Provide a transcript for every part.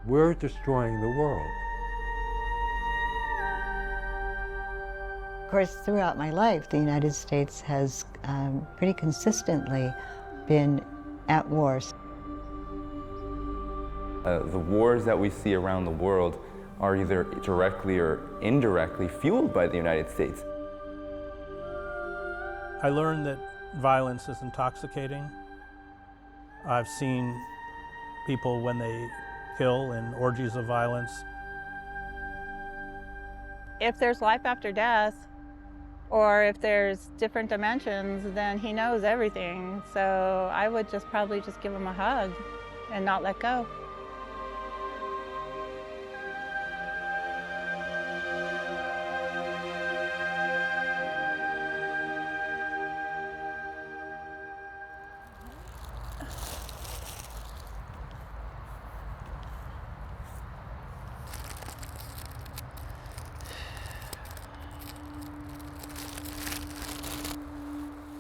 we're destroying the world. Of course, throughout my life, the United States has pretty consistently been at war. The wars that we see around the world are either directly or indirectly fueled by the United States. I learned that violence is intoxicating. I've seen people when they kill in orgies of violence. If there's life after death, or if there's different dimensions, then he knows everything. So I would probably just give him a hug and not let go.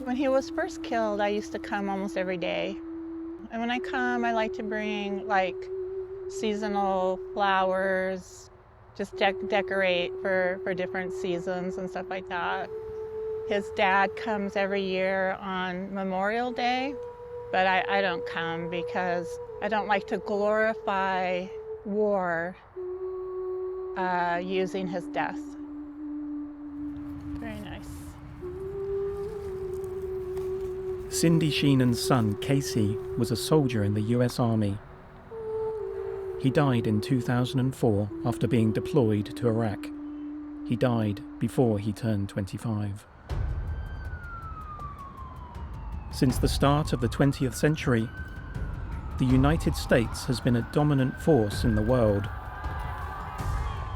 When he was first killed, I used to come almost every day. And when I come, I like to bring seasonal flowers, just decorate for different seasons and stuff like that. His dad comes every year on Memorial Day, but I don't come because I don't like to glorify war using his death. Very nice. Cindy Sheenan's son, Casey, was a soldier in the US Army. He died in 2004 after being deployed to Iraq. He died before he turned 25. Since the start of the 20th century, the United States has been a dominant force in the world.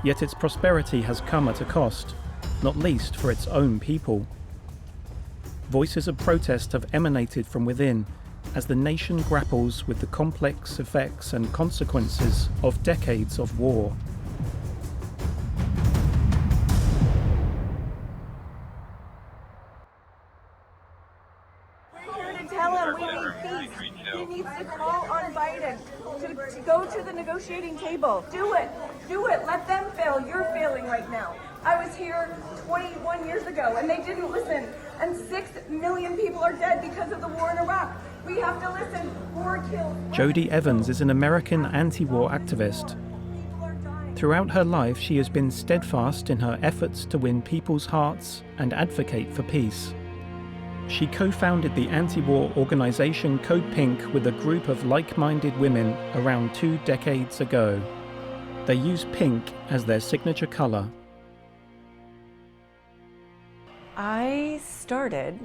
Yet its prosperity has come at a cost, not least for its own people. Voices of protest have emanated from within as the nation grapples with the complex effects and consequences of decades of war. We're here to tell him we need peace. He needs to call on Biden to go to the negotiating table. Do it. Do it. Let them fail. You're failing right now. I was here 21 years ago and they didn't listen. And 6 million people are dead because of the war in Iraq. We have to listen. War kills. Jodie Evans is an American anti-war activist. Throughout her life, she has been steadfast in her efforts to win people's hearts and advocate for peace. She co-founded the anti-war organization Code Pink with a group of like-minded women around 2 decades ago. They use pink as their signature color. I started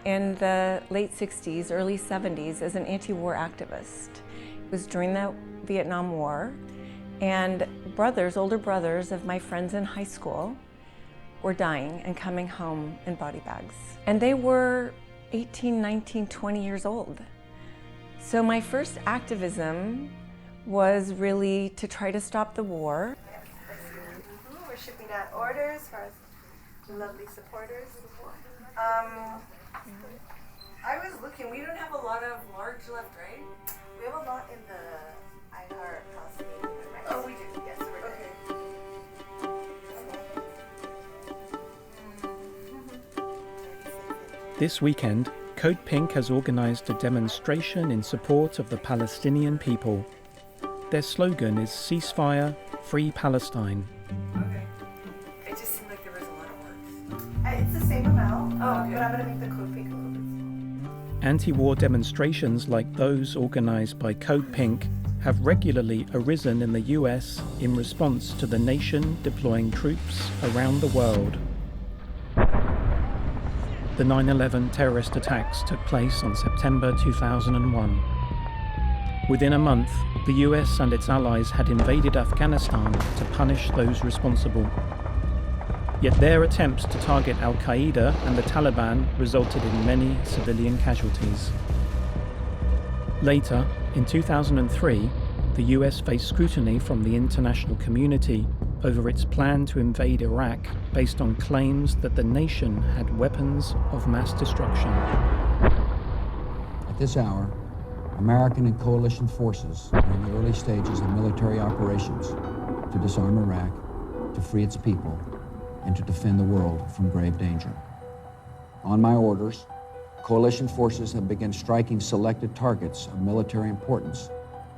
in the late 60s, early 70s as an anti-war activist. It was during the Vietnam War, and older brothers of my friends in high school were dying and coming home in body bags. And they were 18, 19, 20 years old. So my first activism was really to try to stop the war. We're shipping out orders for our lovely supporters. I was looking, we don't have a lot of large left, right? We have a lot in the IHR Palestinian. Oh, we do, yes, we're Okay. This weekend, Code Pink has organized a demonstration in support of the Palestinian people. Their slogan is "Ceasefire, Free Palestine." Okay. It just seemed like there was a lot of words. It's the same amount, but I'm going to make the Code Pink a little bit smaller. Anti-war demonstrations like those organized by Code Pink have regularly arisen in the US in response to the nation deploying troops around the world. The 9/11 terrorist attacks took place on September 2001. Within a month, the US and its allies had invaded Afghanistan to punish those responsible. Yet their attempts to target Al-Qaeda and the Taliban resulted in many civilian casualties. Later, in 2003, the US faced scrutiny from the international community over its plan to invade Iraq based on claims that the nation had weapons of mass destruction. At this hour, American and coalition forces are in the early stages of military operations to disarm Iraq, to free its people, and to defend the world from grave danger. On my orders, coalition forces have begun striking selected targets of military importance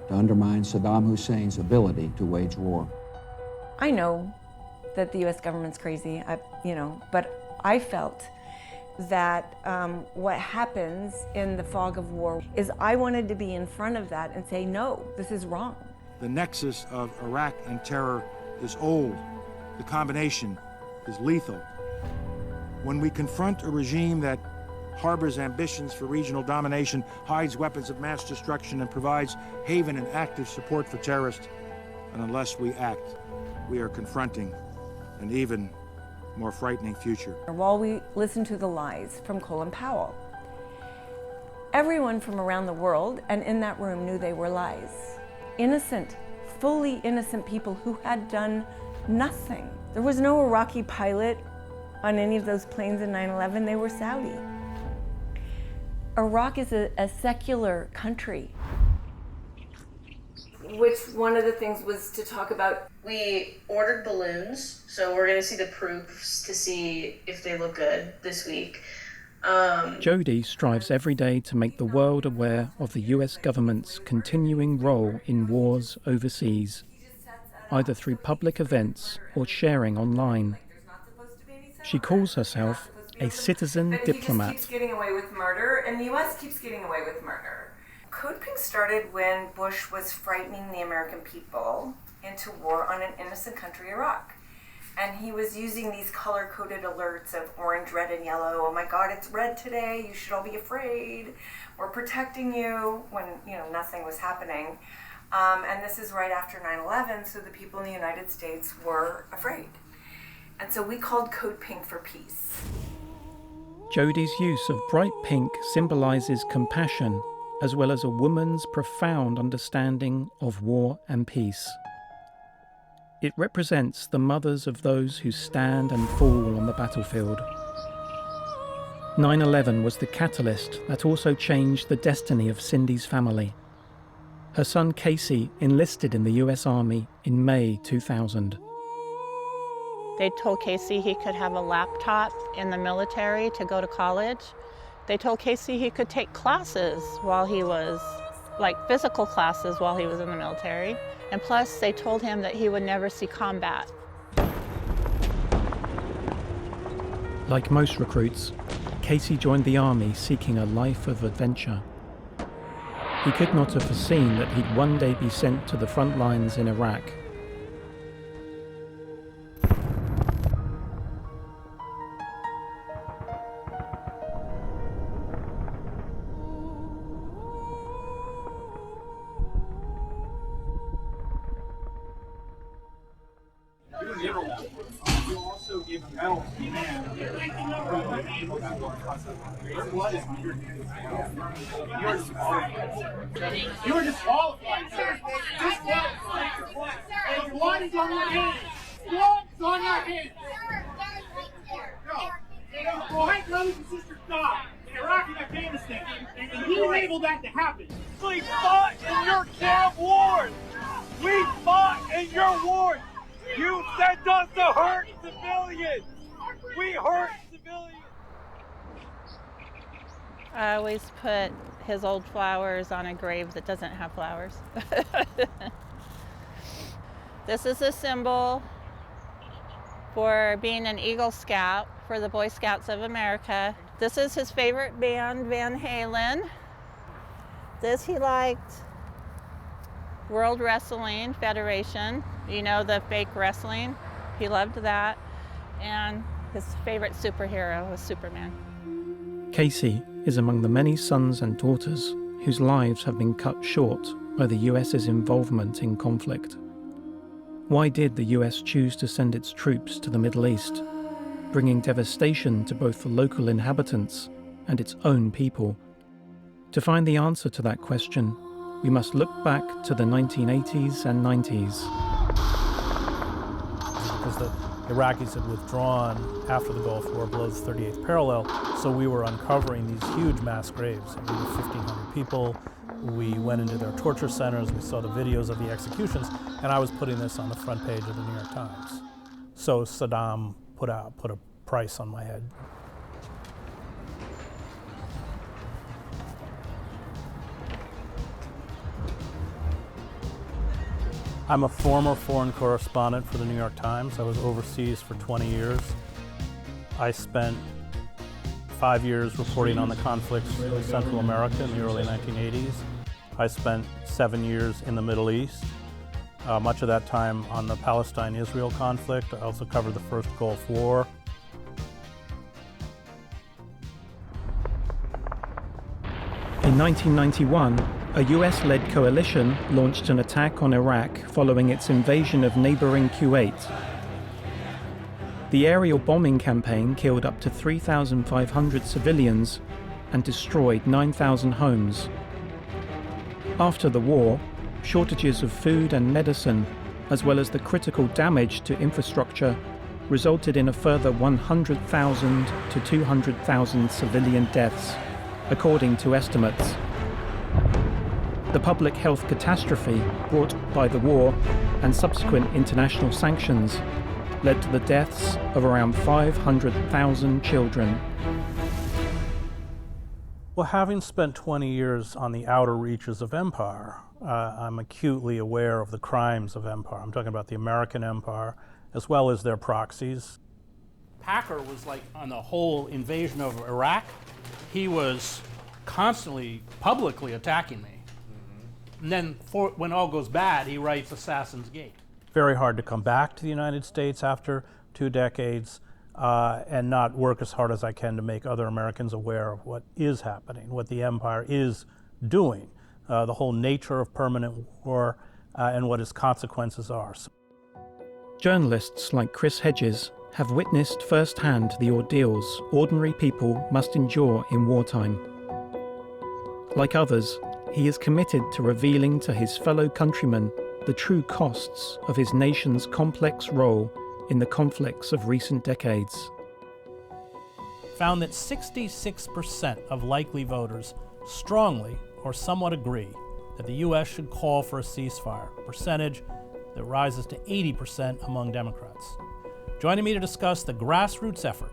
to undermine Saddam Hussein's ability to wage war. I know that the U.S. government's crazy, but I felt that what happens in the fog of war is I wanted to be in front of that and say, no, this is wrong. The nexus of Iraq and terror is old. The combination is lethal. When we confront a regime that harbors ambitions for regional domination, hides weapons of mass destruction, and provides haven and active support for terrorists, and unless we act, we are confronting an even more frightening future. While we listen to the lies from Colin Powell, everyone from around the world and in that room knew they were lies. Innocent, fully innocent people who had done nothing. There was no Iraqi pilot on any of those planes in 9/11, they were Saudi. Iraq is a secular country. Which one of the things was to talk about? We ordered balloons, so we're going to see the proofs to see if they look good this week. Jody strives every day to make the world aware of the US government's continuing role in wars overseas, either through public events or sharing online. She calls herself a citizen diplomat. He just keeps getting away with murder, and the US keeps getting away with murder. Code Pink started when Bush was frightening the American people into war on an innocent country, Iraq. And he was using these color-coded alerts of orange, red, and yellow. Oh my God, it's red today. You should all be afraid. We're protecting you, when nothing was happening. And this is right after 9/11, so the people in the United States were afraid. And so we called Code Pink for peace. Jody's use of bright pink symbolizes compassion, as well as a woman's profound understanding of war and peace. It represents the mothers of those who stand and fall on the battlefield. 9/11 was the catalyst that also changed the destiny of Cindy's family. Her son Casey enlisted in the US Army in May 2000. They told Casey he could have a laptop in the military to go to college. They told Casey he could take classes while he was, physical classes while he was in the military. And plus, they told him that he would never see combat. Like most recruits, Casey joined the army seeking a life of adventure. He could not have foreseen that he'd one day be sent to the front lines in Iraq. You were disqualified, sir. Disqualified. And blood is on your hands. Blood is on your hands. No. My brothers and sisters died in Iraq and Afghanistan. And you enabled that to happen. We fought in your damn wars. We fought in your wars. You sent us to hurt civilians. We hurt civilians. I always put his old flowers on a grave that doesn't have flowers. This is a symbol for being an Eagle Scout for the Boy Scouts of America. This is his favorite band, Van Halen. This he liked World Wrestling Federation, the fake wrestling. He loved that. And his favorite superhero was Superman. Casey is among the many sons and daughters whose lives have been cut short by the US's involvement in conflict. Why did the US choose to send its troops to the Middle East, bringing devastation to both the local inhabitants and its own people? To find the answer to that question, we must look back to the 1980s and 90s. Because the Iraqis had withdrawn after the Gulf War below the 38th parallel, so we were uncovering these huge mass graves. We were 1,500 people, We went into their torture centers, we saw the videos of the executions, and I was putting this on the front page of the New York Times. So Saddam put a price on my head. I'm a former foreign correspondent for the New York Times. I was overseas for 20 years. I spent 5 years reporting on the conflicts in Central America in the early 1980s. I spent 7 years in the Middle East, much of that time on the Palestine-Israel conflict. I also covered the first Gulf War. In 1991, a US-led coalition launched an attack on Iraq following its invasion of neighboring Kuwait. The aerial bombing campaign killed up to 3,500 civilians and destroyed 9,000 homes. After the war, shortages of food and medicine, as well as the critical damage to infrastructure, resulted in a further 100,000 to 200,000 civilian deaths, according to estimates. The public health catastrophe brought by the war and subsequent international sanctions led to the deaths of around 500,000 children. Well, having spent 20 years on the outer reaches of empire, I'm acutely aware of the crimes of empire. I'm talking about the American empire, as well as their proxies. Packer was like, on the whole invasion of Iraq, he was constantly, publicly attacking me. And then when all goes bad, he writes Assassin's Gate. Very hard to come back to the United States after 2 decades and not work as hard as I can to make other Americans aware of what is happening, what the empire is doing, the whole nature of permanent war and what its consequences are. Journalists like Chris Hedges have witnessed firsthand the ordeals ordinary people must endure in wartime. Like others, he is committed to revealing to his fellow countrymen the true costs of his nation's complex role in the conflicts of recent decades. Found that 66% of likely voters strongly or somewhat agree that the U.S. should call for a ceasefire, a percentage that rises to 80% among Democrats. Joining me to discuss the grassroots effort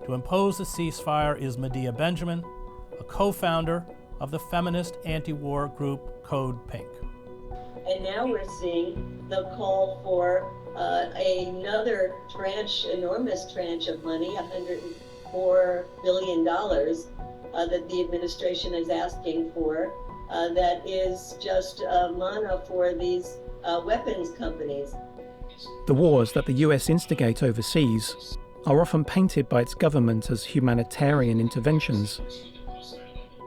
to impose a ceasefire is Medea Benjamin, a co-founder of the feminist anti-war group Code Pink. And now we're seeing the call for another tranche, enormous tranche of money, $104 billion that the administration is asking for, that is just mana for these weapons companies. The wars that the US instigate overseas are often painted by its government as humanitarian interventions.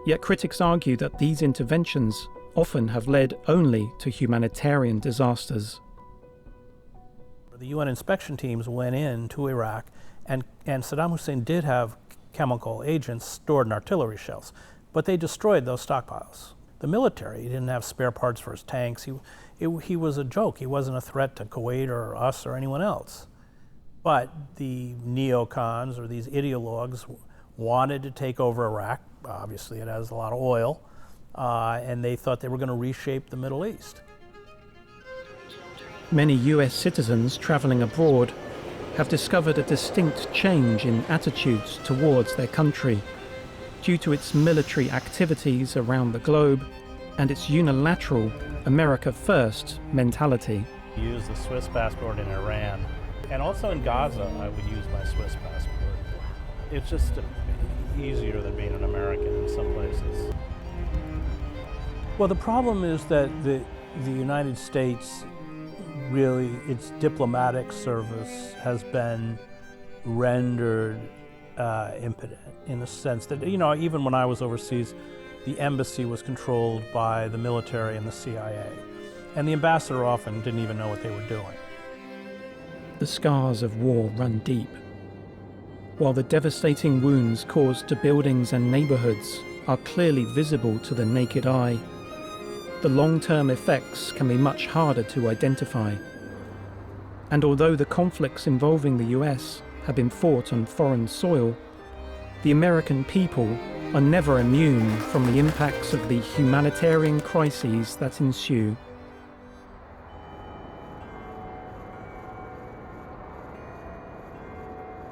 Yet critics argue that these interventions often have led only to humanitarian disasters. The UN inspection teams went into Iraq, and Saddam Hussein did have chemical agents stored in artillery shells, but they destroyed those stockpiles. The military, he didn't have spare parts for his tanks. He was a joke. He wasn't a threat to Kuwait or us or anyone else. But the neocons, or these ideologues, wanted to take over Iraq. Obviously, it has a lot of oil, and they thought they were going to reshape the Middle East. Many US citizens traveling abroad have discovered a distinct change in attitudes towards their country due to its military activities around the globe and its unilateral America First mentality. I use the Swiss passport in Iran, and also in Gaza I would use my Swiss passport. It's just easier than being an American in some places. Well, the problem is that the United States, really, its diplomatic service has been rendered impotent, in the sense that, even when I was overseas, the embassy was controlled by the military and the CIA. And the ambassador often didn't even know what they were doing. The scars of war run deep. While the devastating wounds caused to buildings and neighborhoods are clearly visible to the naked eye, the long-term effects can be much harder to identify. And although the conflicts involving the US have been fought on foreign soil, the American people are never immune from the impacts of the humanitarian crises that ensue.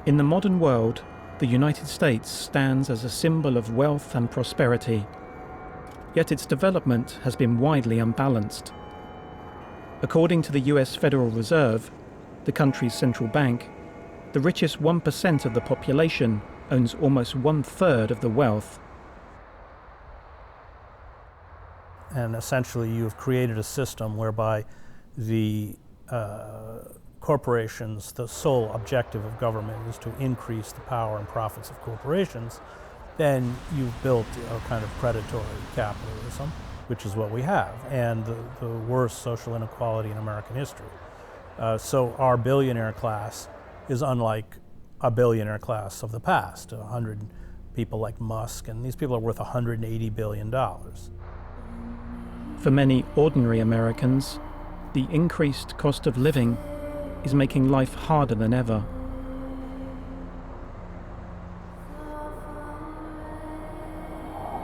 In the modern world, the United States stands as a symbol of wealth and prosperity, yet its development has been widely unbalanced. According to the US Federal Reserve, the country's central bank, the richest 1% of the population owns almost 1/3 of the wealth. And essentially you've created a system whereby the corporations, the sole objective of government is to increase the power and profits of corporations. Then you've built a kind of predatory capitalism, which is what we have, and the worst social inequality in American history. So our billionaire class is unlike a billionaire class of the past, 100 people like Musk, and these people are worth $180 billion. For many ordinary Americans, the increased cost of living is making life harder than ever.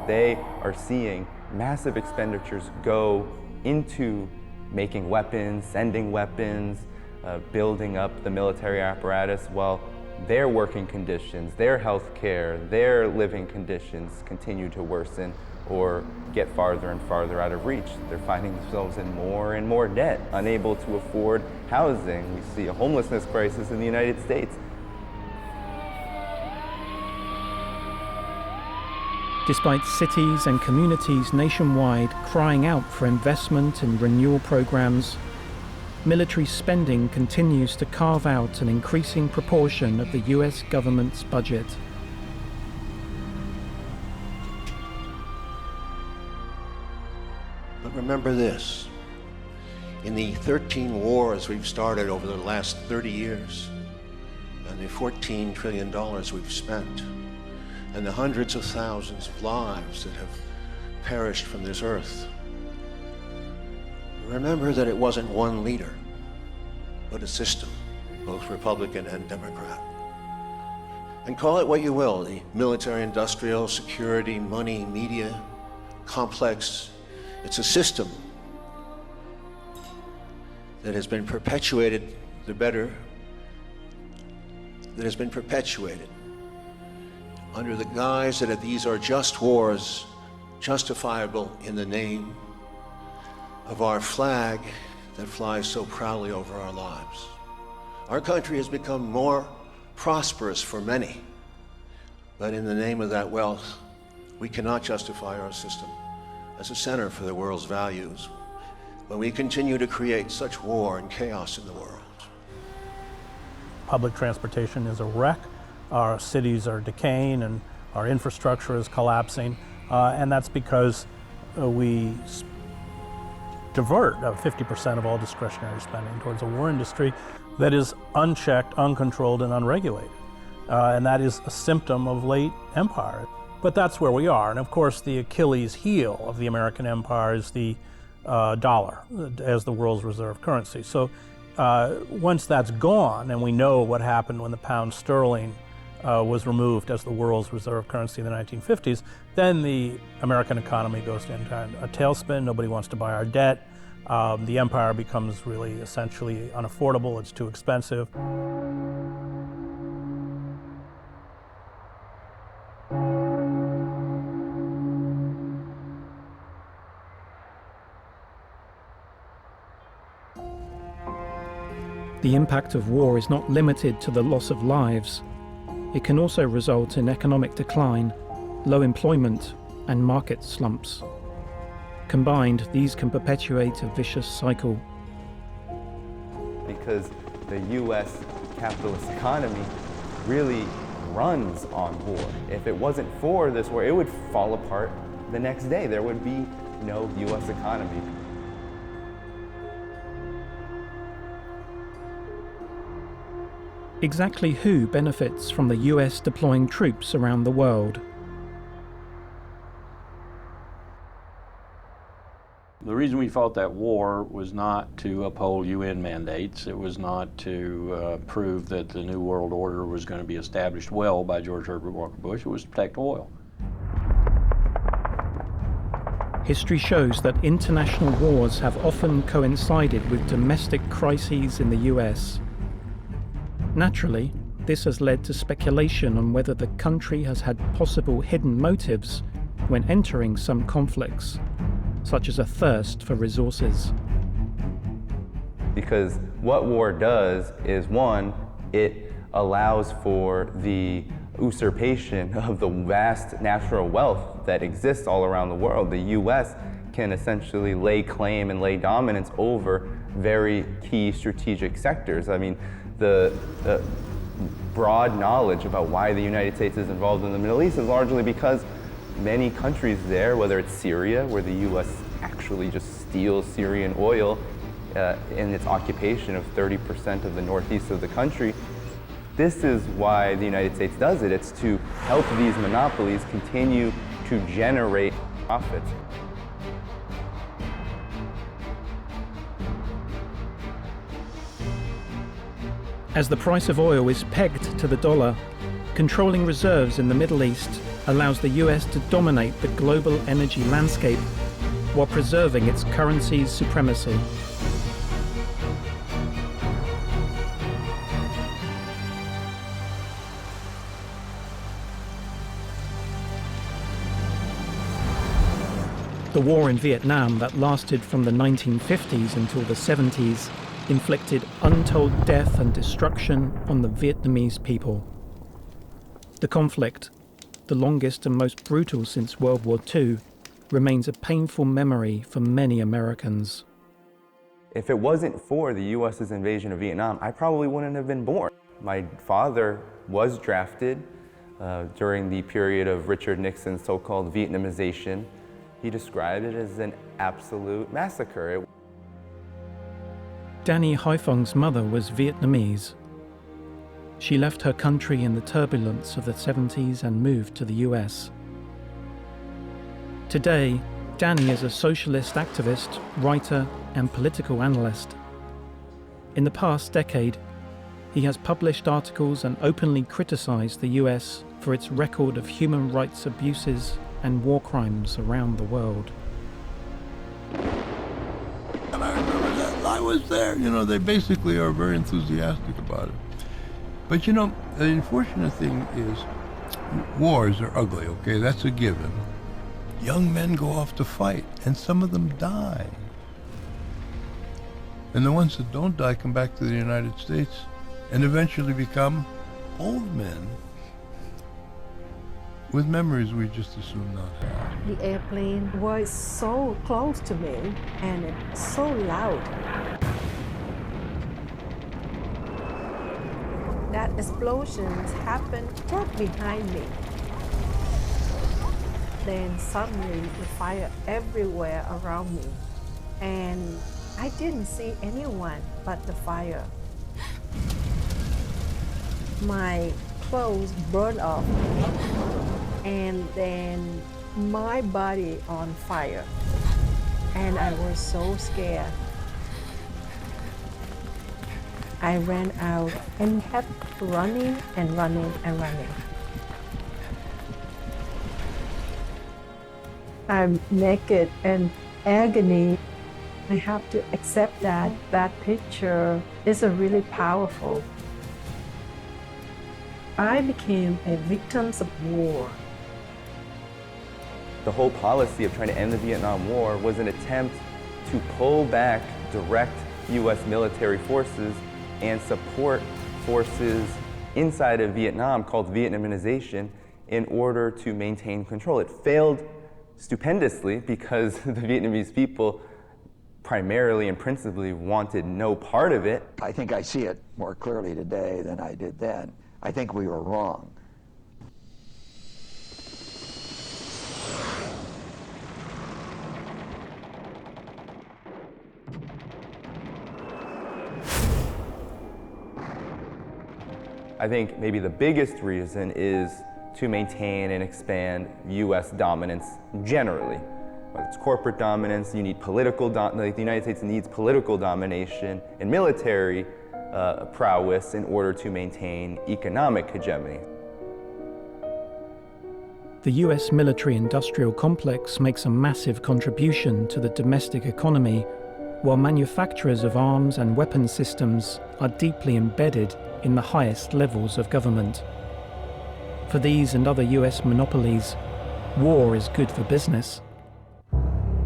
They are seeing massive expenditures go into making weapons, sending weapons, building up the military apparatus, while their working conditions, their health care, their living conditions continue to worsen or get farther and farther out of reach. They're finding themselves in more and more debt, unable to afford housing. We see a homelessness crisis in the United States. Despite cities and communities nationwide crying out for investment in renewal programs, military spending continues to carve out an increasing proportion of the US government's budget. But remember this, in the 13 wars we've started over the last 30 years, and the $14 trillion we've spent, and the hundreds of thousands of lives that have perished from this earth, remember that it wasn't one leader, but a system, both Republican and Democrat. And call it what you will, the military, industrial, security, money, media, complex. It's a system that has been perpetuated, that has been perpetuated under the guise that these are just wars, justifiable in the name of our flag that flies so proudly over our lives. Our country has become more prosperous for many, but in the name of that wealth, we cannot justify our system as a center for the world's values when we continue to create such war and chaos in the world. Public transportation is a wreck. Our cities are decaying and our infrastructure is collapsing, and that's because we divert 50% of all discretionary spending towards a war industry that is unchecked, uncontrolled, and unregulated. And that is a symptom of late empire. But that's where we are. And of course, the Achilles heel of the American empire is the dollar as the world's reserve currency. So once that's gone, and we know what happened when the pound sterling was removed as the world's reserve currency in the 1950s, then the American economy goes into a tailspin. Nobody wants to buy our debt. The empire becomes really essentially unaffordable. It's too expensive. The impact of war is not limited to the loss of lives. It can also result in economic decline, low employment, and market slumps. Combined, these can perpetuate a vicious cycle. Because the US capitalist economy really runs on war. If it wasn't for this war, it would fall apart the next day. There would be no US economy. Exactly who benefits from the US deploying troops around the world? The reason we fought that war was not to uphold UN mandates. It was not to prove that the New World Order was going to be established well by George Herbert Walker Bush. It was to protect oil. History shows that international wars have often coincided with domestic crises in the US. Naturally, this has led to speculation on whether the country has had possible hidden motives when entering some conflicts, such as a thirst for resources. Because what war does is, one, it allows for the usurpation of the vast natural wealth that exists all around the world. The US can essentially lay claim and lay dominance over very key strategic sectors. I mean, the broad knowledge about why the United States is involved in the Middle East is largely because many countries there, whether it's Syria, where the US actually just steals Syrian oil in its occupation of 30% of the northeast of the country, this is why the United States does it. It's to help these monopolies continue to generate profits. As the price of oil is pegged to the dollar, controlling reserves in the Middle East allows the US to dominate the global energy landscape while preserving its currency's supremacy. The war in Vietnam that lasted from the 1950s until the 70s inflicted untold death and destruction on the Vietnamese people. The conflict, the longest and most brutal since World War II, remains a painful memory for many Americans. If it wasn't for the US's invasion of Vietnam, I probably wouldn't have been born. My father was drafted during the period of Richard Nixon's so-called Vietnamization. He described it as an absolute massacre. Danny Haifong's mother was Vietnamese. She left her country in the turbulence of the 70s and moved to the US. Today, Danny is a socialist activist, writer, and political analyst. In the past decade, he has published articles and openly criticized the US for its record of human rights abuses and war crimes around the world. And I remember that. I was there. You know, they basically are very enthusiastic about it. But you know, the unfortunate thing is wars are ugly, okay? That's a given. Young men go off to fight, and some of them die. And the ones that don't die come back to the United States and eventually become old men with memories we just assume not have. The airplane was so close to me and it's so loud. That explosions happened right behind me. Then suddenly the fire everywhere around me. And I didn't see anyone but the fire. My clothes burned off. And then my body on fire. And I was so scared. I ran out and kept running and running and running. I'm naked and agony. I have to accept that that picture isn't really powerful. I became a victim of war. The whole policy of trying to end the Vietnam War was an attempt to pull back direct US military forces and support forces inside of Vietnam called Vietnamization in order to maintain control. It failed stupendously because the Vietnamese people primarily and principally wanted no part of it. I think I see it more clearly today than I did then. I think we were wrong. I think maybe the biggest reason is to maintain and expand US dominance generally. Whether it's corporate dominance, you need political the United States needs political domination and military prowess in order to maintain economic hegemony. The US military-industrial complex makes a massive contribution to the domestic economy, while manufacturers of arms and weapon systems are deeply embedded in the highest levels of government. For these and other US monopolies, war is good for business,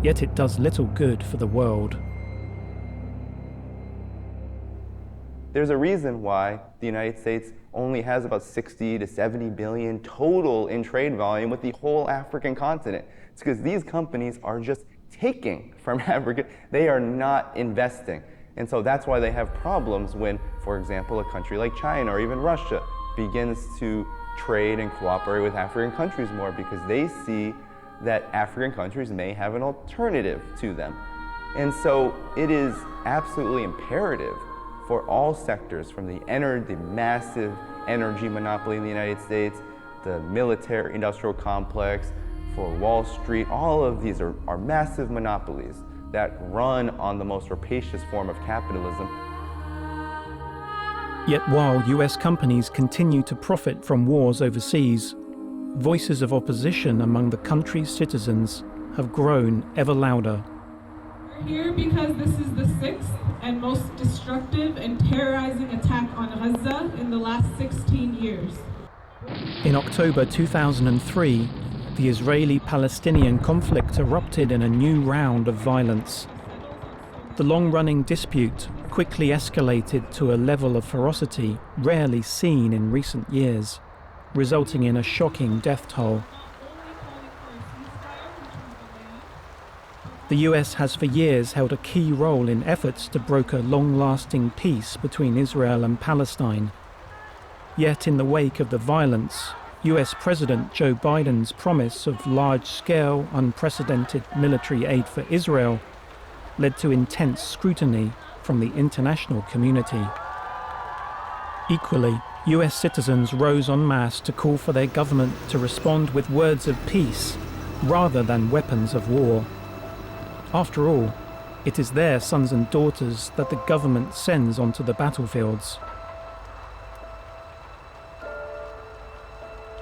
yet it does little good for the world. There's a reason why the United States only has about 60 to 70 billion total in trade volume with the whole African continent. It's because these companies are just taking from Africa. They are not investing. And so that's why they have problems when, for example, a country like China or even Russia begins to trade and cooperate with African countries more, because they see that African countries may have an alternative to them. And so it is absolutely imperative for all sectors, from the massive energy monopoly in the United States, the military-industrial complex, for Wall Street, all of these are massive monopolies that run on the most rapacious form of capitalism. Yet while US companies continue to profit from wars overseas, voices of opposition among the country's citizens have grown ever louder. We're here because this is the sixth and most destructive and terrorizing attack on Gaza in the last 16 years. In October 2003, the Israeli-Palestinian conflict erupted in a new round of violence. The long-running dispute quickly escalated to a level of ferocity rarely seen in recent years, resulting in a shocking death toll. The US has for years held a key role in efforts to broker long-lasting peace between Israel and Palestine. Yet in the wake of the violence, US President Joe Biden's promise of large-scale, unprecedented military aid for Israel led to intense scrutiny from the international community. Equally, US citizens rose en masse to call for their government to respond with words of peace rather than weapons of war. After all, it is their sons and daughters that the government sends onto the battlefields.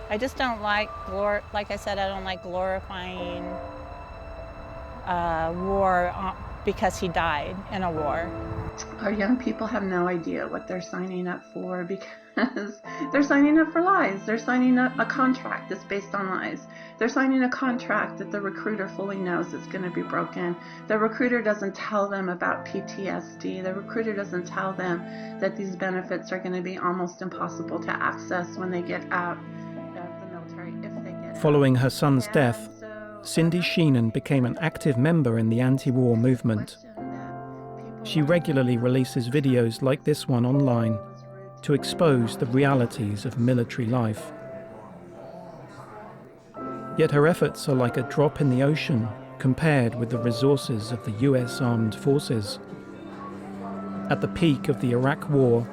I just don't like like I said, I don't like glorifying war because he died in a war. Our young people have no idea what they're signing up for, because they're signing up for lies. They're signing up a contract that's based on lies. They're signing a contract that the recruiter fully knows it's going to be broken. The recruiter doesn't tell them about PTSD. The recruiter doesn't tell them that these benefits are going to be almost impossible to access when they get out of the military, if they get Following her son's death, Cindy Sheenan became an active member in the anti-war movement. She regularly releases videos like this one online to expose the realities of military life. Yet her efforts are like a drop in the ocean compared with the resources of the US Armed Forces. At the peak of the Iraq War,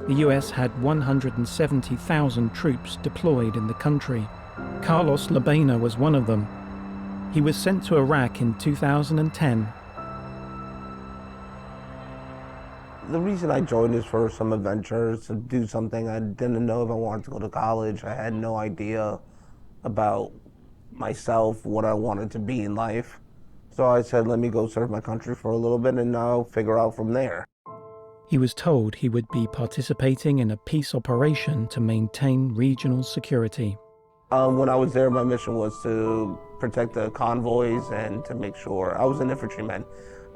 the US had 170,000 troops deployed in the country. Carlos Labena was one of them. He was sent to Iraq in 2010. The reason I joined is for some adventures, to do something. I didn't know if I wanted to go to college. I had no idea about myself, what I wanted to be in life. So I said, let me go serve my country for a little bit and I'll figure out from there. He was told he would be participating in a peace operation to maintain regional security. When I was there, my mission was to protect the convoys and to make sure. I was an infantryman,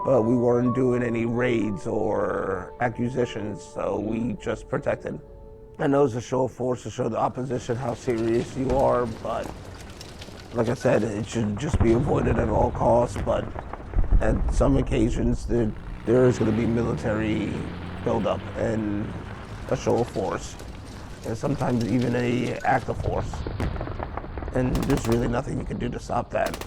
but we weren't doing any raids or acquisitions, so we just protected. I know it's a show of force to show the opposition how serious you are, but like I said, it should just be avoided at all costs. But at some occasions, there is going to be military buildup and a show of force, and sometimes even an act of force. And there's really nothing you can do to stop that.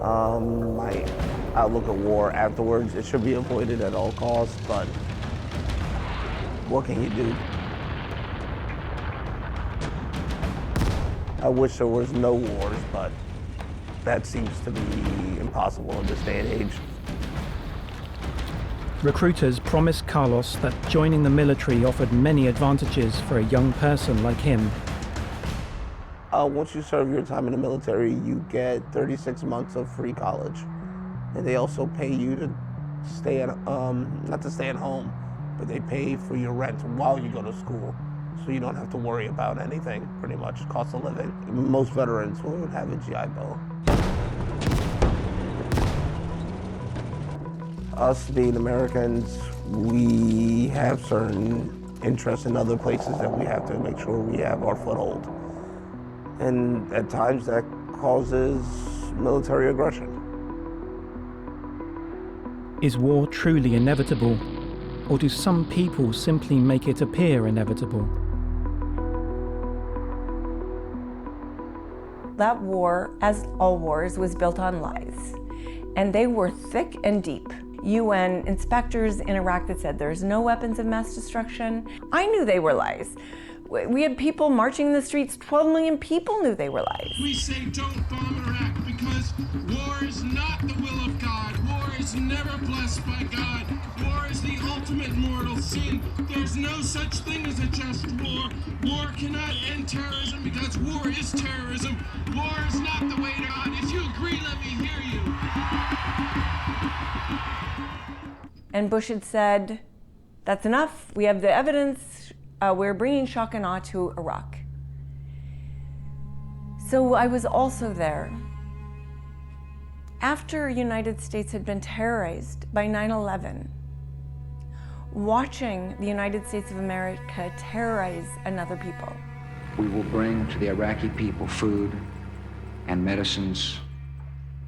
My outlook at war afterwards, it should be avoided at all costs, but what can you do? I wish there was no wars, but that seems to be impossible in this day and age. Recruiters promised Carlos that joining the military offered many advantages for a young person like him. Once you serve your time in the military, you get 36 months of free college. And they also pay you to stay at, not to stay at home, but they pay for your rent while you go to school. So you don't have to worry about anything, pretty much, cost of living. Most veterans would have a GI Bill. Us being Americans, we have certain interests in other places that we have to make sure we have our foothold. And at times that causes military aggression. Is war truly inevitable, or do some people simply make it appear inevitable? That war, as all wars, was built on lies. And they were thick and deep. UN inspectors in Iraq that said there's no weapons of mass destruction. I knew they were lies. We had people marching in the streets. 12 million people knew they were lies. We say don't bomb Iraq because war is not the will of God. War is never blessed by God. War is the ultimate mortal sin. There's no such thing as a just war. War cannot end terrorism because war is terrorism. War is not the way to God. If you agree, let me hear you. And Bush had said, that's enough. We have the evidence. We're bringing shock and awe to Iraq. So I was also there. After the United States had been terrorized by 9/11, watching the United States of America terrorize another people. We will bring to the Iraqi people food and medicines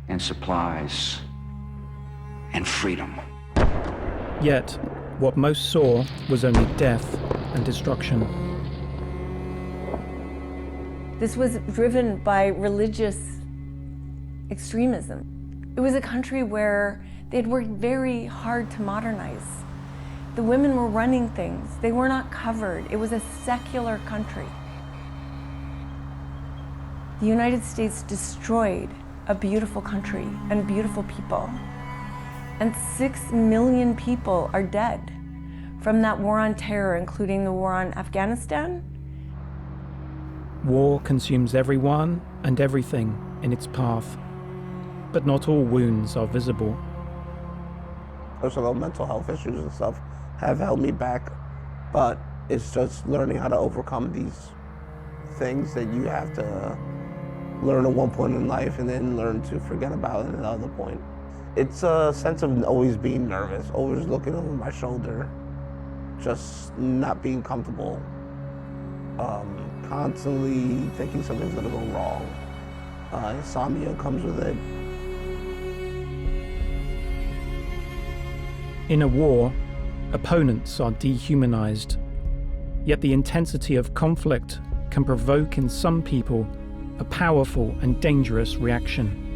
and supplies and freedom. Yet, what most saw was only death and destruction. This was driven by religious extremism. It was a country where they'd worked very hard to modernize. The women were running things. They were not covered. It was a secular country. The United States destroyed a beautiful country and beautiful people. And 6 million people are dead from that war on terror, including the war on Afghanistan. War consumes everyone and everything in its path, but not all wounds are visible. Personal mental health issues and stuff have held me back, but it's just learning how to overcome these things that you have to learn at one point in life and then learn to forget about it at another point. It's a sense of always being nervous, always looking over my shoulder, just not being comfortable, constantly thinking something's gonna go wrong. Insomnia comes with it. In a war, opponents are dehumanized, yet the intensity of conflict can provoke in some people a powerful and dangerous reaction.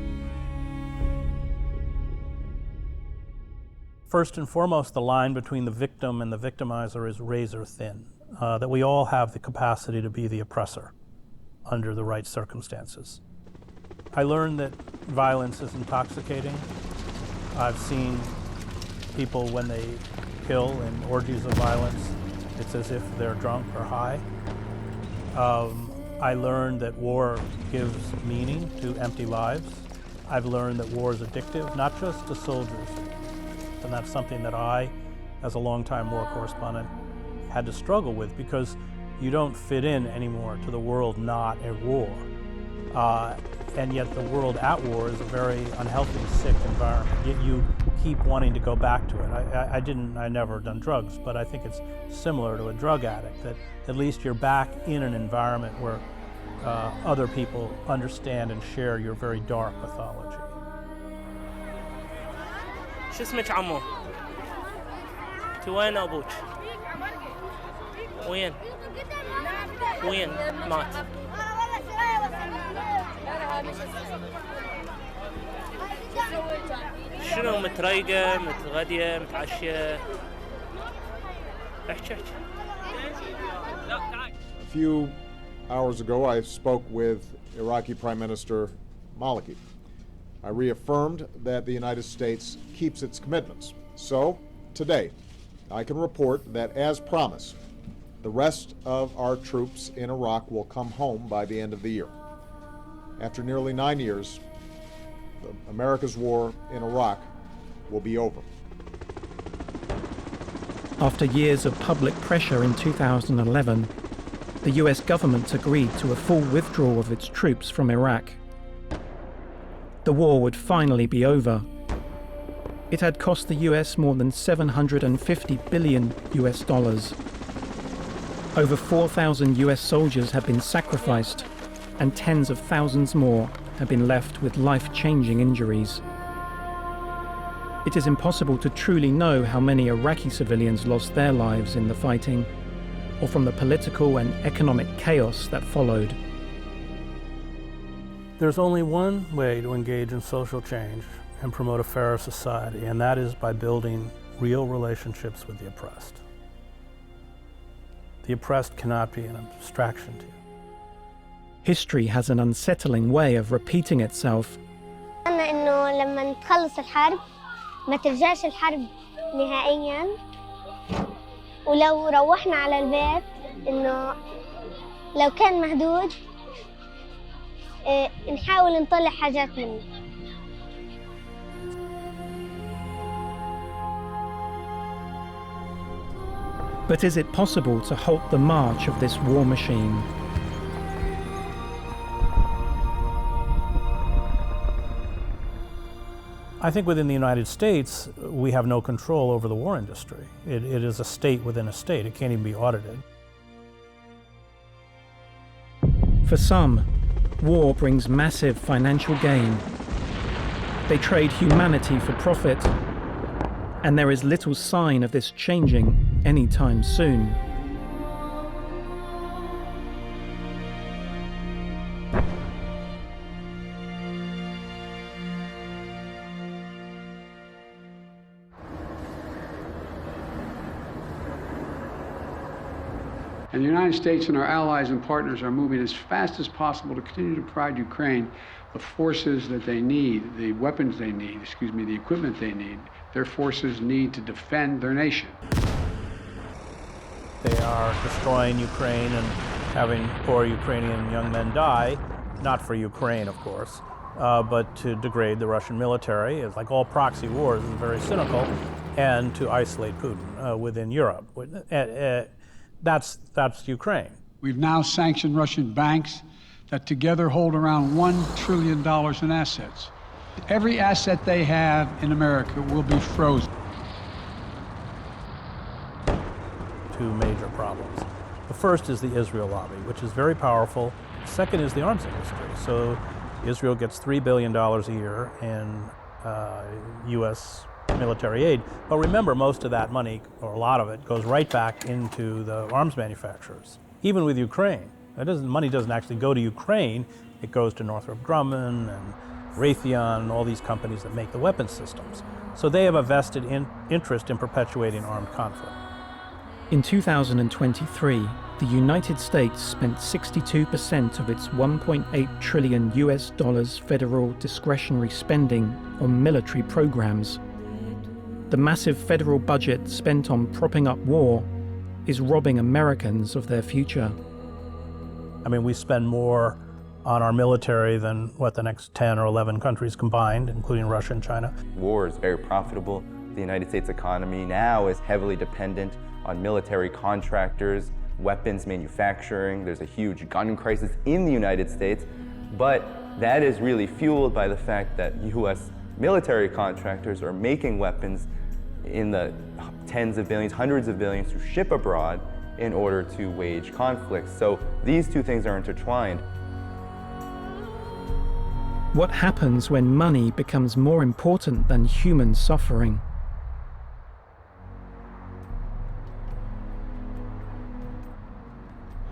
First and foremost, the line between the victim and the victimizer is razor thin, that we all have the capacity to be the oppressor under the right circumstances. I learned that violence is intoxicating. I've seen people, when they kill in orgies of violence, it's as if they're drunk or high. I learned that war gives meaning to empty lives. I've learned that war is addictive, not just to soldiers. And that's something that I, as a longtime war correspondent, had to struggle with, because you don't fit in anymore to the world not at war. And yet the world at war is a very unhealthy, sick environment. Yet you keep wanting to go back to it. I never done drugs, but I think it's similar to a drug addict, that at least you're back in an environment where other people understand and share your very dark pathology. شو اسمك عمو؟ انت وين ابوك؟ وين؟ وين مات؟ شنو متريقة متغدية متعشية؟ احكي احكي. A few hours ago, I spoke with Iraqi Prime Minister Maliki. I reaffirmed that the United States keeps its commitments. So, today, I can report that, as promised, the rest of our troops in Iraq will come home by the end of the year. After nearly 9 years, America's war in Iraq will be over. After years of public pressure in 2011, the US government agreed to a full withdrawal of its troops from Iraq. The war would finally be over. It had cost the US more than $750 billion. Over 4,000 US soldiers have been sacrificed, and tens of thousands more have been left with life-changing injuries. It is impossible to truly know how many Iraqi civilians lost their lives in the fighting, or from the political and economic chaos that followed. There's only one way to engage in social change and promote a fairer society, and that is by building real relationships with the oppressed. The oppressed cannot be an abstraction to you. History has an unsettling way of repeating itself. إنه لما تخلص الحرب ما ترجعش الحرب نهائياً، ولو روحنا على البيت إنه لو كان مهدود نحاول نطلع حاجات منه. But is it possible to halt the march of this war machine? I think within the United States, we have no control over the war industry. It is a state within a state. It can't even be audited. For some, war brings massive financial gain. They trade humanity for profit, and there is little sign of this changing anytime soon. And the United States and our allies and partners are moving as fast as possible to continue to provide Ukraine the forces that they need, the weapons they need, the equipment they need. Their forces need to defend their nation. They are destroying Ukraine and having poor Ukrainian young men die, not for Ukraine, of course, but to degrade the Russian military. It's like all proxy wars, is very cynical, and to isolate Putin within Europe. That's Ukraine. We've now sanctioned Russian banks that together hold around $1 trillion in assets. Every asset they have in America will be frozen. Two major problems. The first is the Israel lobby, which is very powerful. The second is the arms industry. So Israel gets $3 billion a year in U.S. military aid. But remember, most of that money, or a lot of it, goes right back into the arms manufacturers. Even with Ukraine, money doesn't actually go to Ukraine. It goes to Northrop Grumman and Raytheon and all these companies that make the weapon systems. So they have a vested interest in perpetuating armed conflict. In 2023, the United States spent 62% of its $1.8 trillion federal discretionary spending on military programs. The massive federal budget spent on propping up war is robbing Americans of their future. I mean, we spend more on our military than what the next 10 or 11 countries combined, including Russia and China. War is very profitable. The United States economy now is heavily dependent on military contractors, weapons manufacturing. There's a huge gun crisis in the United States, but that is really fueled by the fact that U.S. military contractors are making weapons in the tens of billions, hundreds of billions to ship abroad in order to wage conflicts. So these two things are intertwined. What happens when money becomes more important than human suffering?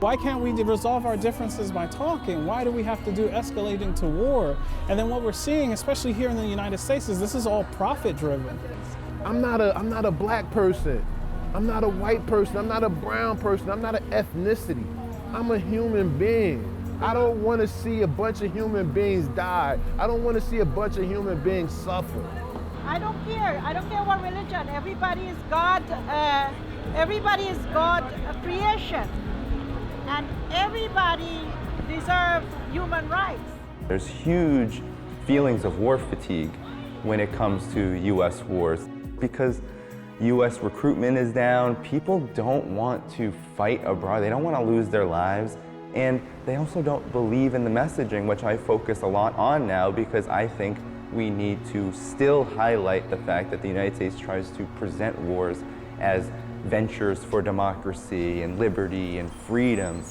Why can't we resolve our differences by talking? Why do we have to do escalating to war? And then what we're seeing, especially here in the United States, is this is all profit driven. I'm not a black person. I'm not a white person. I'm not a brown person. I'm not an ethnicity. I'm a human being. I don't want to see a bunch of human beings die. I don't want to see a bunch of human beings suffer. I don't care. I don't care what religion. Everybody is God. Everybody is God creation, and everybody deserves human rights. There's huge feelings of war fatigue when it comes to U.S. wars because U.S. recruitment is down. People don't want to fight abroad. They don't want to lose their lives. And they also don't believe in the messaging, which I focus a lot on now because I think we need to still highlight the fact that the United States tries to present wars as ventures for democracy and liberty and freedom.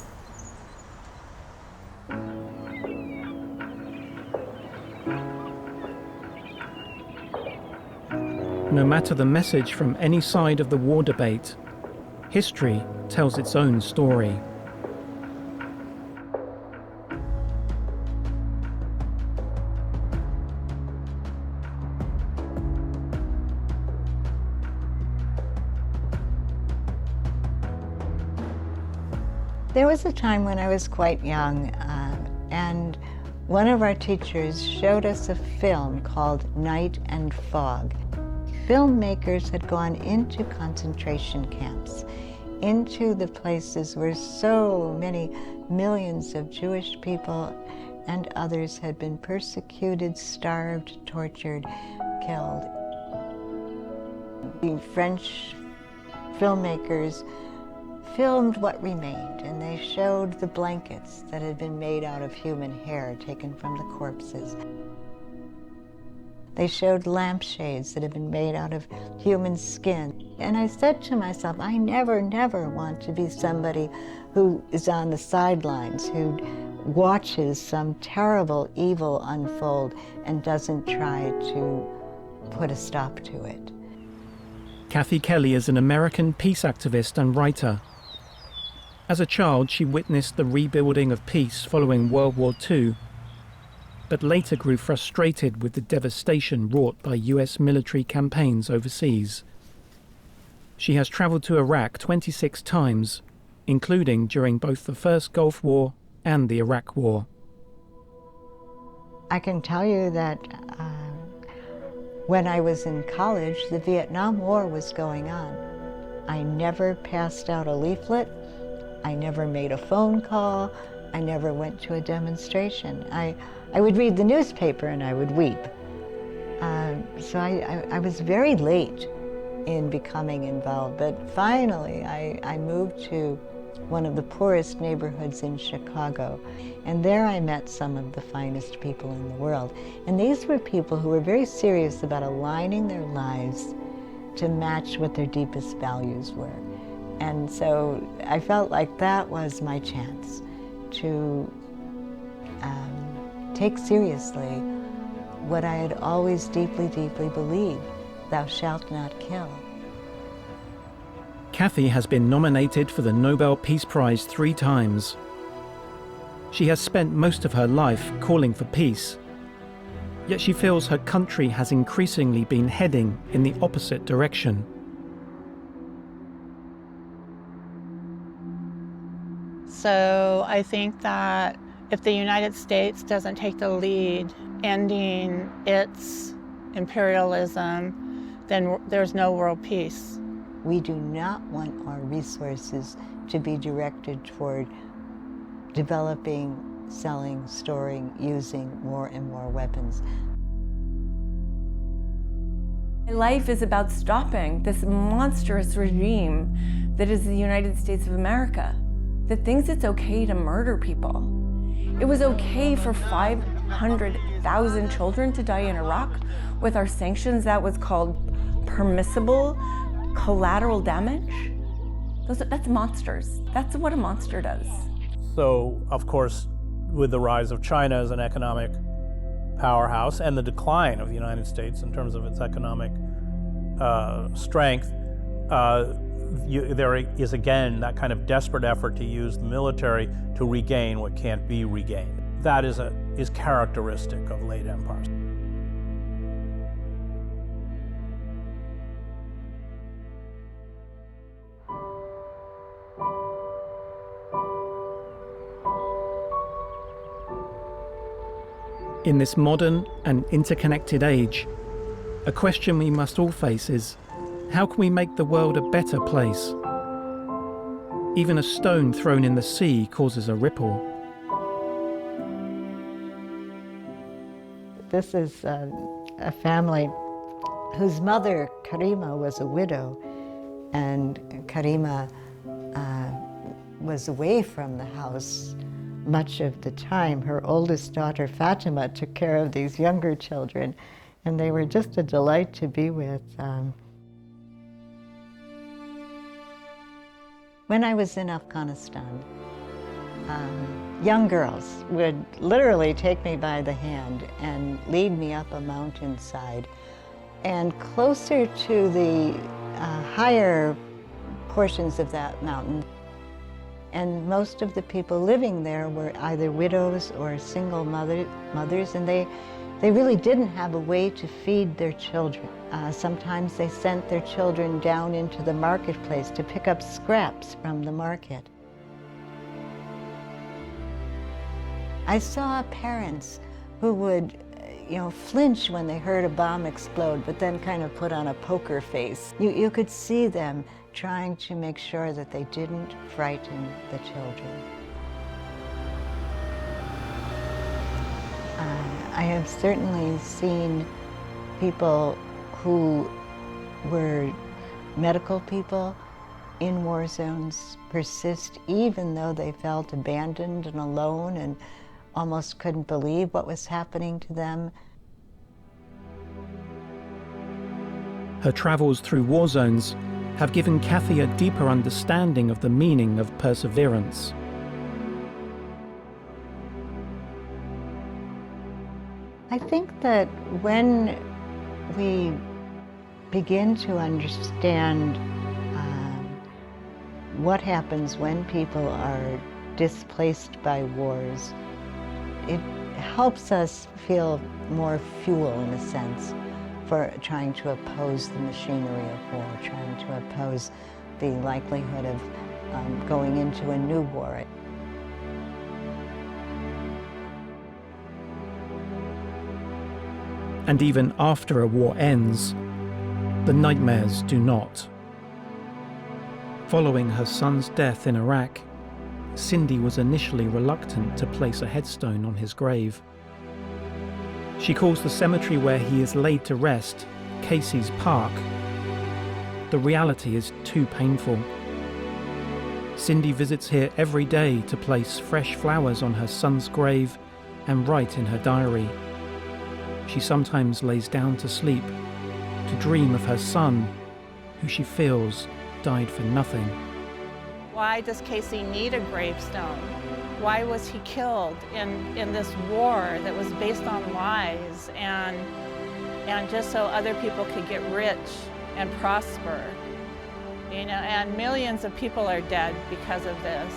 No matter the message from any side of the war debate, history tells its own story. There was a time when I was quite young, and one of our teachers showed us a film called Night and Fog. Filmmakers had gone into concentration camps, into the places where so many millions of Jewish people and others had been persecuted, starved, tortured, killed. The French filmmakers filmed what remained, and they showed the blankets that had been made out of human hair taken from the corpses. They showed lampshades that had been made out of human skin. And I said to myself, I never want to be somebody who is on the sidelines, who watches some terrible evil unfold and doesn't try to put a stop to it. Kathy Kelly is an American peace activist and writer. As a child, she witnessed the rebuilding of peace following World War II, but later grew frustrated with the devastation wrought by US military campaigns overseas. She has traveled to Iraq 26 times, including during both the First Gulf War and the Iraq War. I can tell you that when I was in college, the Vietnam War was going on. I never passed out a leaflet. I never made a phone call. I never went to a demonstration. I would read the newspaper and I would weep. So I was very late in becoming involved, but finally I moved to one of the poorest neighborhoods in Chicago, and there I met some of the finest people in the world. And these were people who were very serious about aligning their lives to match what their deepest values were. And so I felt like that was my chance to take seriously what I had always deeply believed, thou shalt not kill. Kathy has been nominated for the Nobel Peace Prize 3 times. She has spent most of her life calling for peace, yet she feels her country has increasingly been heading in the opposite direction. So I think that if the United States doesn't take the lead ending its imperialism, then there's no world peace. We do not want our resources to be directed toward developing, selling, storing, using more and more weapons. Life is about stopping this monstrous regime that is the United States of America, that thinks it's okay to murder people. It was okay for 500,000 children to die in Iraq. With our sanctions, that was called permissible collateral damage. That's monsters. That's what a monster does. So, of course, with the rise of China as an economic powerhouse and the decline of the United States in terms of its economic strength, there is again that kind of desperate effort to use the military to regain what can't be regained. That is characteristic of late empires. In this modern and interconnected age, A question we must all face is, how can we make the world a better place? Even a stone thrown in the sea causes a ripple. This is a family whose mother, Karima, was a widow, and Karima was away from the house much of the time. Her oldest daughter, Fatima, took care of these younger children, and they were just a delight to be with. When I was in Afghanistan, young girls would literally take me by the hand and lead me up a mountainside. And closer to the higher portions of that mountain, and most of the people living there were either widows or single mothers, and they really didn't have a way to feed their children. Sometimes they sent their children down into the marketplace to pick up scraps from the market. I saw parents who would, flinch when they heard a bomb explode, but then kind of put on a poker face. You could see them trying to make sure that they didn't frighten the children. I have certainly seen people who were medical people in war zones persist even though they felt abandoned and alone and almost couldn't believe what was happening to them. Her travels through war zones have given Kathy a deeper understanding of the meaning of perseverance. I think that when we begin to understand what happens when people are displaced by wars, it helps us feel more fuel, in a sense, for trying to oppose the machinery of war, trying to oppose the likelihood of going into a new war. And even after a war ends, the nightmares do not. Following her son's death in Iraq, Cindy was initially reluctant to place a headstone on his grave. She calls the cemetery where he is laid to rest Casey's Park. The reality is too painful. Cindy visits here every day to place fresh flowers on her son's grave and write in her diary. She sometimes lays down to sleep, to dream of her son, who she feels died for nothing. Why does Casey need a gravestone? Why was he killed in this war that was based on lies and just so other people could get rich and prosper? And millions of people are dead because of this.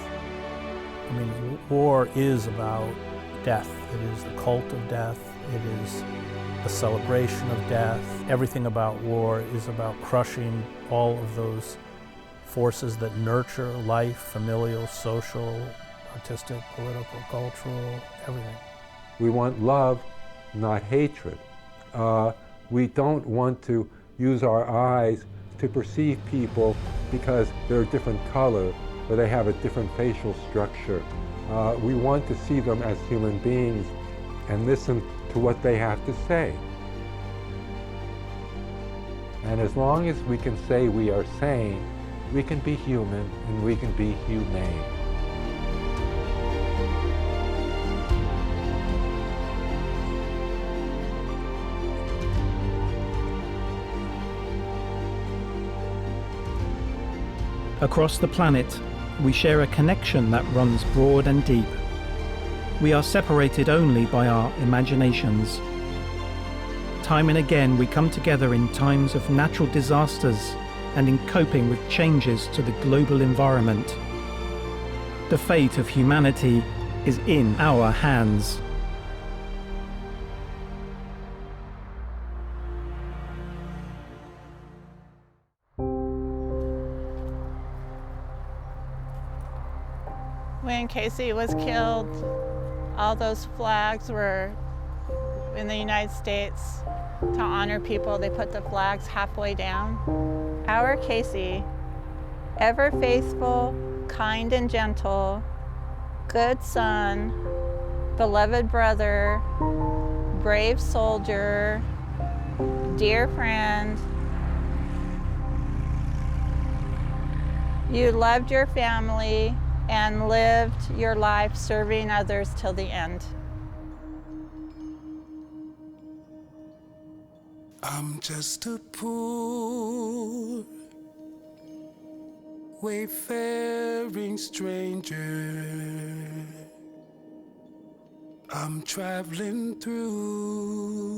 I mean, war is about death. It is the cult of death. It is the celebration of death. Everything about war is about crushing all of those forces that nurture life, familial, social, artistic, political, cultural, everything. We want love, not hatred. We don't want to use our eyes to perceive people because they're a different color or they have a different facial structure. We want to see them as human beings and listen to what they have to say. And as long as we can say we are sane, we can be human and we can be humane. Across the planet, we share a connection that runs broad and deep. We are separated only by our imaginations. Time and again, we come together in times of natural disasters and in coping with changes to the global environment. The fate of humanity is in our hands. When Casey was killed, all those flags were in the United States to honor people, they put the flags halfway down. Our Casey, ever faithful, kind and gentle, good son, beloved brother, brave soldier, dear friend. You loved your family and lived your life serving others till the end. I'm just a poor, wayfaring stranger. I'm traveling through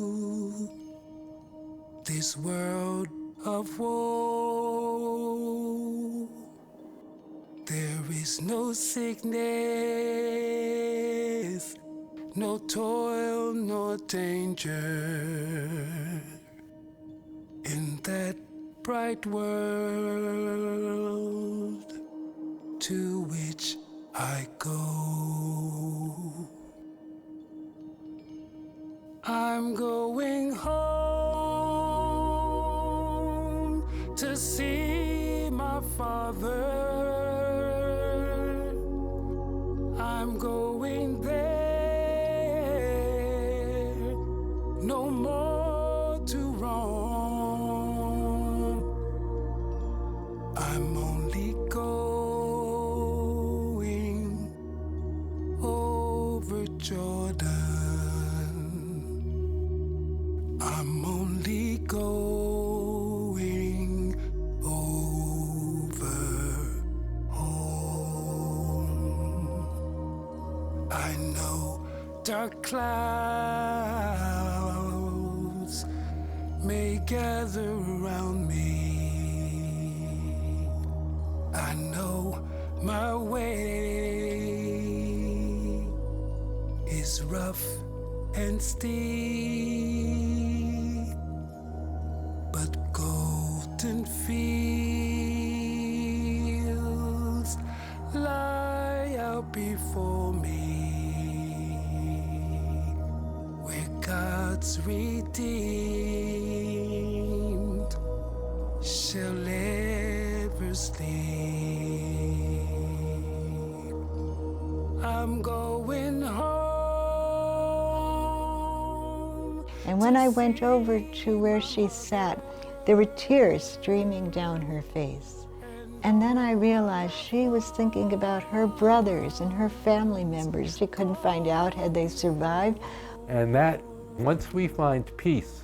this world of woe. There is no sickness, no toil, no danger in that bright world to which I go. I'm going home to see my father. I'm going there, no more to roam. I'm only going over Jordan. I'm only going over home. I know dark clouds may gather around me. I know my way is rough and steep, but golden fields lie out before me, where God's redeemed shall ever sleep. I'm going home. And when I went over to where she sat, there were tears streaming down her face. And then I realized she was thinking about her brothers and her family members. She couldn't find out had they survived. And that, once we find peace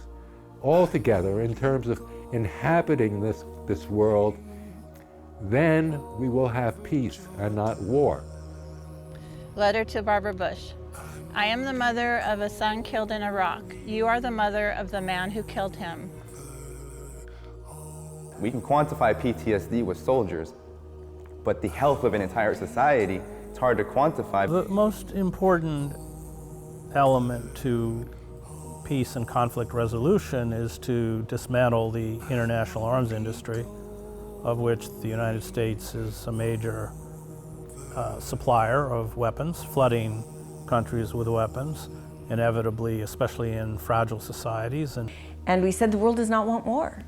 altogether in terms of inhabiting this world, then we will have peace and not war. Letter to Barbara Bush. I am the mother of a son killed in Iraq. You are the mother of the man who killed him. We can quantify PTSD with soldiers, but the health of an entire society, it's hard to quantify. The most important element to peace and conflict resolution is to dismantle the international arms industry, of which the United States is a major supplier of weapons, flooding countries with weapons, inevitably, especially in fragile societies. And we said the world does not want war.